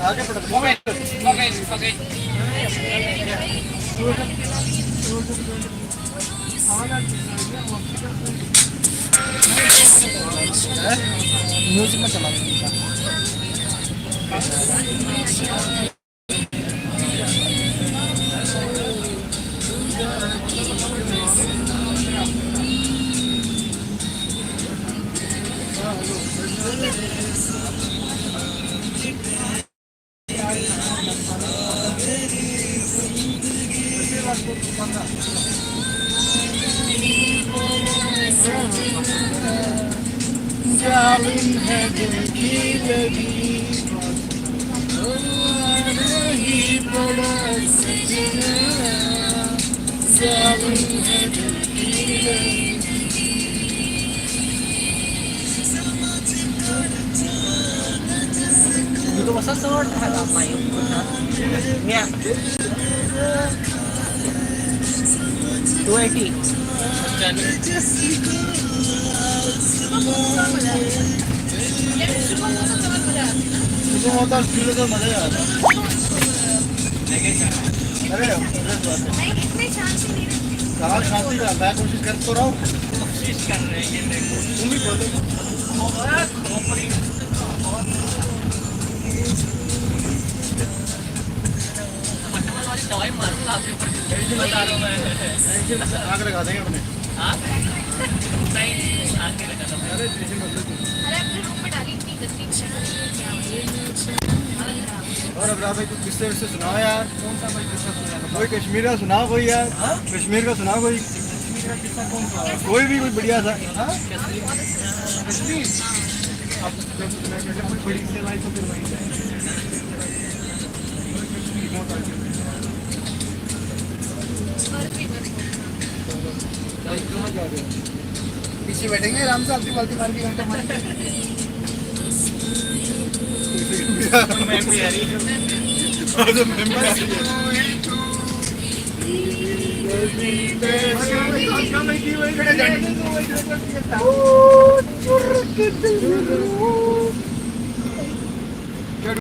आगे बढ़ो moment okay okay music में चला जालिम है दिल की लगी नहीं बड़ा सजना जालिम है दिल की लगी Dito ka sa sword, harap tayo. Nga. 280. Ito mo tayo, kilo ka mali yan. अरे नहीं शांति रहा मैं कोशिश कर तो रहा हूँ कोशिश कर रहे हैं ये तुम भी बोलो आग लगा देंगे अपने और अब भाई तू किससे वैसे सुनाओ यार कौन सा भाई किस्सा सुनाओ कोई कश्मीर का सुनाओ कोई यार कश्मीर का सुनाओ कोई कोई भी कोई बढ़िया सा कश्मीर अब बड़ी से भाई तो फिर वहीं पीछे बैठेंगे आराम से आपकी बाल्टी मार के घंटा मारेंगे मैं भी आ रही हूँ मैं भी